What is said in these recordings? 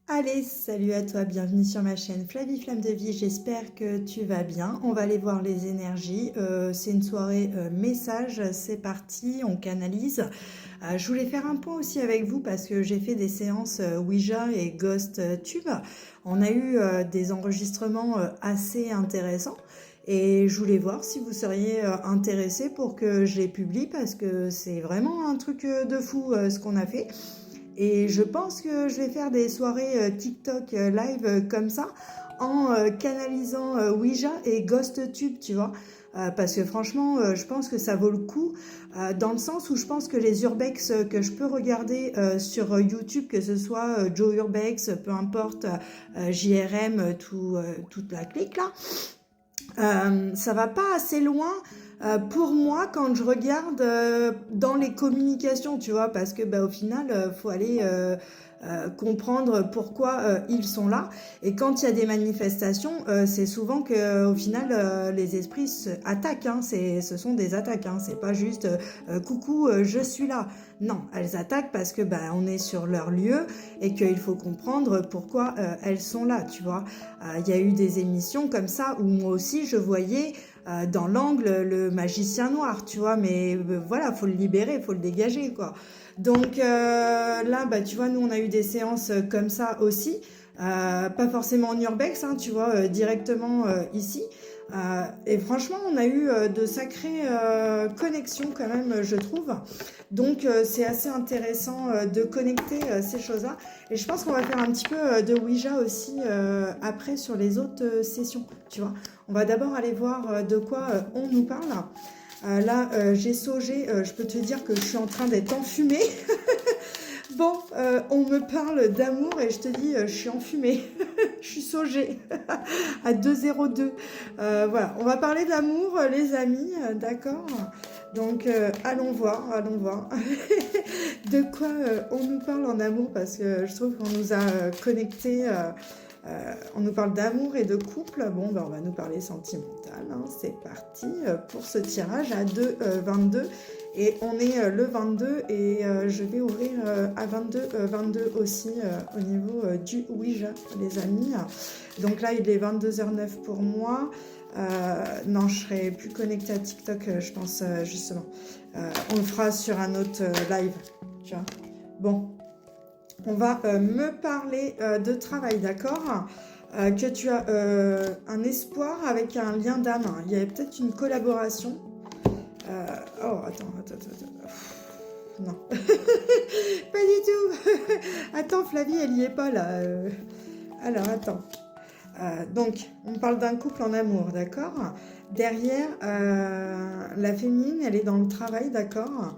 Allez, salut à toi, bienvenue sur ma chaîne Flavie Flamme de Vie, j'espère que tu vas bien. On va aller voir les énergies, c'est une soirée message, c'est parti, on canalise. Je voulais faire un point aussi avec vous parce que j'ai fait des séances Ouija et Ghost Tube. On a eu des enregistrements assez intéressants et je voulais voir si vous seriez intéressés pour que je les publie parce que c'est vraiment un truc de fou ce qu'on a fait. Et je pense que je vais faire des soirées TikTok live comme ça en canalisant Ouija et GhostTube, tu vois. Parce que franchement, je pense que ça vaut le coup, dans le sens où je pense que les urbex que je peux regarder sur YouTube, que ce soit Joe Urbex, peu importe, JRM, toute la clique là, ça va pas assez loin pour moi quand je regarde dans les communications, tu vois, parce que au final, faut aller comprendre pourquoi ils sont là. Et quand il y a des manifestations, c'est souvent que au final, les esprits attaquent. Hein, ce sont des attaques. Hein, c'est pas juste coucou, je suis là. Non, elles attaquent parce que on est sur leur lieu et qu'il faut comprendre pourquoi elles sont là, tu vois. Il y a eu des émissions comme ça où moi aussi je voyais dans l'angle le magicien noir, tu vois, mais voilà, faut le libérer, faut le dégager, quoi. Donc là, tu vois, nous on a eu des séances comme ça aussi, pas forcément en urbex, hein, tu vois, directement ici. Et franchement, on a eu de sacrées connexions quand même, je trouve. Donc c'est assez intéressant de connecter ces choses-là. Et je pense qu'on va faire un petit peu de Ouija aussi après sur les autres sessions, tu vois. On va d'abord aller voir de quoi on nous parle. Là, j'ai saugé, je peux te dire que je suis en train d'être enfumée. Bon, on me parle d'amour et je te dis, je suis enfumée. Je suis saugée à 2,02. Voilà, on va parler d'amour, les amis, d'accord. Donc, allons voir, allons voir. De quoi on nous parle en amour, parce que je trouve qu'on nous a connectés. On nous parle d'amour et de couple. Bon, on va nous parler sentimental. Hein. C'est parti pour ce tirage à 2,22. Et on est le 22 et je vais ouvrir à 22 aussi au niveau du Ouija, les amis. Donc là, il est 22h09 pour moi. Non, je serai plus connectée à TikTok, je pense, justement. On le fera sur un autre live, tu vois. Bon, on va me parler de travail, d'accord, que tu as un espoir avec un lien d'âme. Il y avait peut-être une collaboration. Oh, attends. Non. Pas du tout. Attends, Flavie, elle y est pas, là. Alors, attends. Donc, on parle d'un couple en amour, d'accord. Derrière, la féminine, elle est dans le travail, d'accord.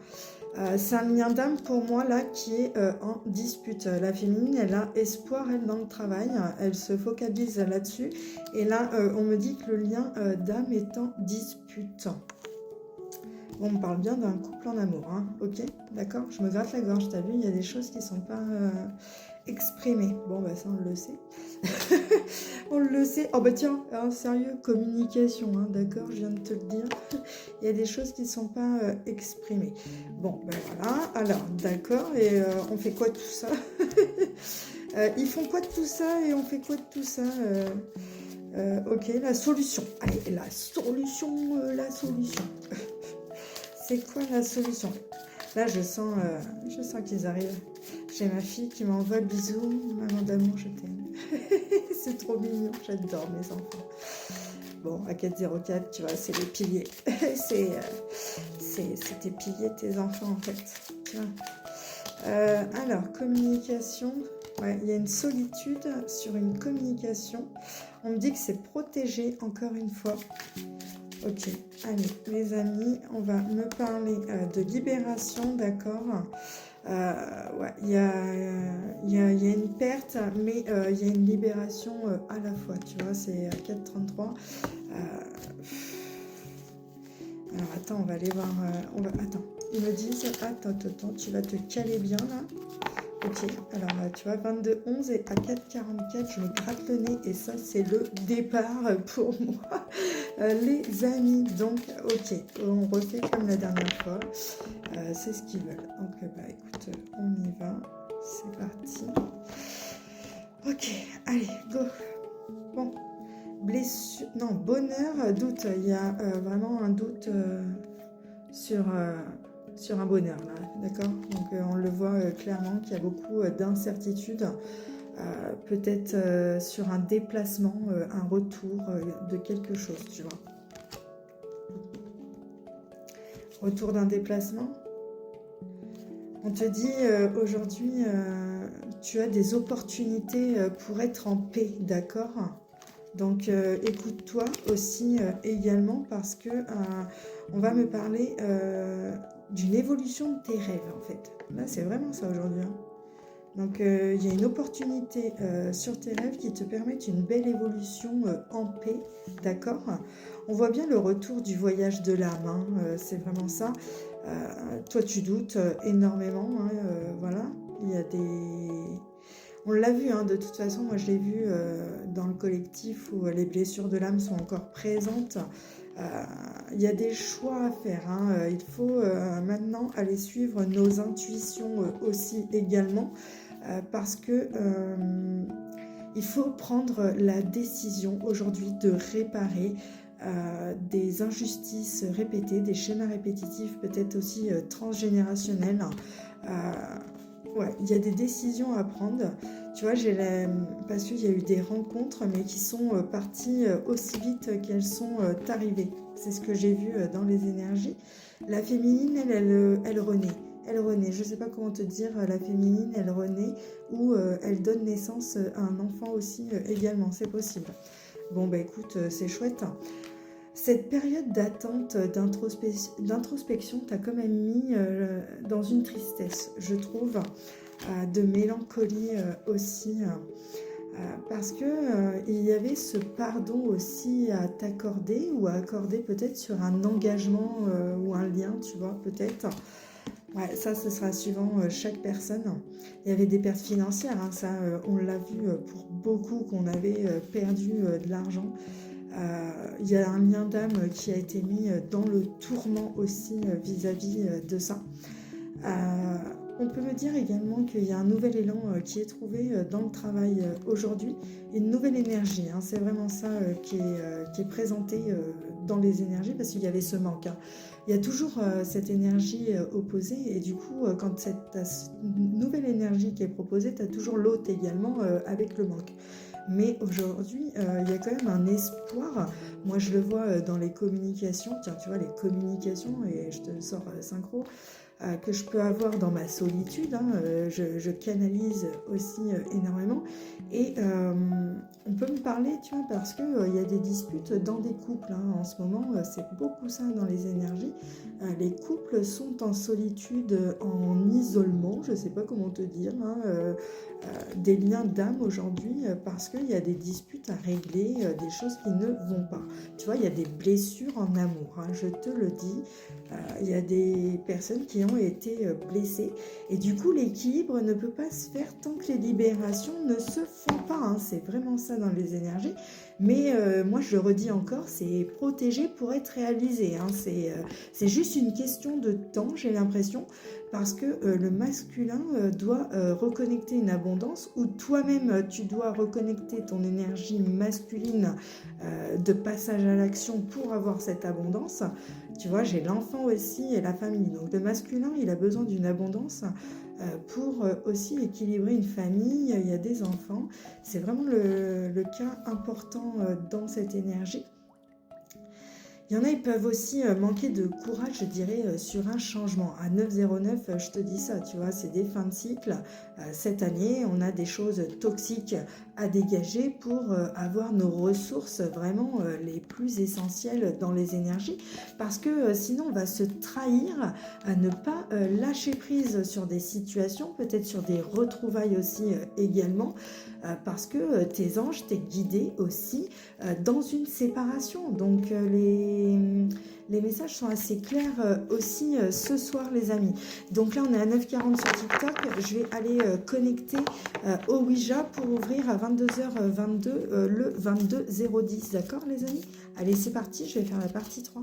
C'est un lien d'âme pour moi là qui est en dispute. La féminine, elle a espoir, elle, dans le travail. Elle se focalise là-dessus. Et là, on me dit que le lien d'âme est en dispute. Bon, on parle bien d'un couple en amour, hein. Ok, d'accord. Je me gratte la gorge, t'as vu, il y a des choses qui sont pas exprimées. Bon, ça, on le sait. On le sait. Oh, tiens, hein, sérieux, communication, hein, d'accord, je viens de te le dire. Il y a des choses qui sont pas exprimées. Bon, voilà. Alors, d'accord, et on fait quoi de tout ça? Ils font quoi de tout ça et on fait quoi de tout ça? Ok, la solution. Allez, la solution. C'est quoi la solution? Là, je sens qu'ils arrivent. J'ai ma fille qui m'envoie bisous. Maman d'amour, je t'aime. C'est trop mignon, j'adore mes enfants. Bon, à 4,04, tu vois, c'est les piliers. c'est tes piliers, tes enfants, en fait. Tu vois. Alors, communication. Ouais, il y a une solitude sur une communication. On me dit que c'est protégé, encore une fois. Ok, allez, les amis, on va me parler de libération, d'accord. Ouais, il y a une perte, mais il y a une libération à la fois, tu vois, c'est 4,33. Alors, attends, on va aller voir... Attends, ils me disent... Attends, tu vas te caler bien, là. Ok, alors tu vois, 22,11 et à 4,44, je me gratte le nez et ça, c'est le départ pour moi, les amis. Donc, ok, on refait comme la dernière fois, c'est ce qu'ils veulent. Donc, écoute, on y va, c'est parti. Ok, allez, go. Bon, blessure, non, bonheur, doute. Il y a vraiment un doute sur, sur un bonheur, là, d'accord? Donc on le voit clairement qu'il y a beaucoup d'incertitudes. Peut-être sur un déplacement, un retour de quelque chose, tu vois. Retour d'un déplacement. On te dit aujourd'hui, tu as des opportunités pour être en paix, d'accord? Donc écoute-toi aussi également parce que on va me parler d'une évolution de tes rêves en fait. Là c'est vraiment ça aujourd'hui, hein. Donc il y a une opportunité sur tes rêves qui te permettent une belle évolution en paix, d'accord? On voit bien le retour du voyage de l'âme, hein, c'est vraiment ça. Toi tu doutes énormément, hein, voilà. Il y a des... On l'a vu, hein, de toute façon, moi je l'ai vu dans le collectif où les blessures de l'âme sont encore présentes. Il y a des choix à faire, hein. Il faut maintenant aller suivre nos intuitions aussi également. Parce que il faut prendre la décision aujourd'hui de réparer des injustices répétées, des schémas répétitifs, peut-être aussi transgénérationnels. Ouais, il y a des décisions à prendre. Tu vois, parce qu'il y a eu des rencontres, mais qui sont parties aussi vite qu'elles sont arrivées. C'est ce que j'ai vu dans les énergies. La féminine, elle renaît. Elle renaît, je ne sais pas comment te dire, la féminine, elle renaît, ou elle donne naissance à un enfant aussi également, c'est possible. Bon, bah écoute, c'est chouette. Cette période d'attente, d'introspection, t'a quand même mis dans une tristesse, je trouve, de mélancolie aussi, parce que il y avait ce pardon aussi à t'accorder, ou à accorder peut-être sur un engagement ou un lien, tu vois, peut-être. Ouais, ça, ce sera suivant chaque personne. Il y avait des pertes financières, hein, ça, on l'a vu pour beaucoup qu'on avait perdu de l'argent. Il y a un lien d'âme qui a été mis dans le tourment aussi vis-à-vis de ça. On peut me dire également qu'il y a un nouvel élan qui est trouvé dans le travail aujourd'hui, une nouvelle énergie, hein, c'est vraiment ça qui est présenté dans les énergies, parce qu'il y avait ce manque, hein. Il y a toujours cette énergie opposée, et du coup, quand t'as cette nouvelle énergie qui est proposée, tu as toujours l'autre également avec le manque. Mais aujourd'hui, il y a quand même un espoir. Moi, je le vois dans les communications. Tiens, tu vois, les communications, et je te sors synchro, que je peux avoir dans ma solitude, hein, je canalise aussi énormément, et on peut me parler, tu vois, parce que il y a des disputes dans des couples, hein, en ce moment, c'est beaucoup ça dans les énergies. Les couples sont en solitude, en isolement, je sais pas comment te dire, hein, des liens d'âme aujourd'hui, parce qu'il y a des disputes à régler, des choses qui ne vont pas. Tu vois, il y a des blessures en amour, hein, je te le dis. Il y a des personnes qui ont été blessées, et du coup l'équilibre ne peut pas se faire tant que les libérations ne se font pas, hein. C'est vraiment ça dans les énergies, mais moi je le redis encore, c'est protégé pour être réalisé, hein. C'est juste une question de temps, j'ai l'impression, parce que le masculin doit reconnecter une abondance, ou toi-même tu dois reconnecter ton énergie masculine de passage à l'action pour avoir cette abondance. Tu vois, j'ai l'enfant aussi et la famille. Donc le masculin, il a besoin d'une abondance pour aussi équilibrer une famille. Il y a des enfants. C'est vraiment le cas important dans cette énergie. Il y en a, ils peuvent aussi manquer de courage, je dirais, sur un changement. À 909, je te dis ça, tu vois, c'est des fins de cycle. Cette année, on a des choses toxiques à dégager pour avoir nos ressources vraiment les plus essentielles dans les énergies. Parce que sinon, on va se trahir à ne pas lâcher prise sur des situations, peut-être sur des retrouvailles aussi également. Parce que tes anges t'es guidé aussi dans une séparation. Donc les messages sont assez clairs aussi ce soir, les amis. Donc là, on est à 9h40 sur TikTok. Je vais aller connecter au Ouija pour ouvrir à 22h22 le 22 010. D'accord, les amis? Allez, c'est parti. Je vais faire la partie 3.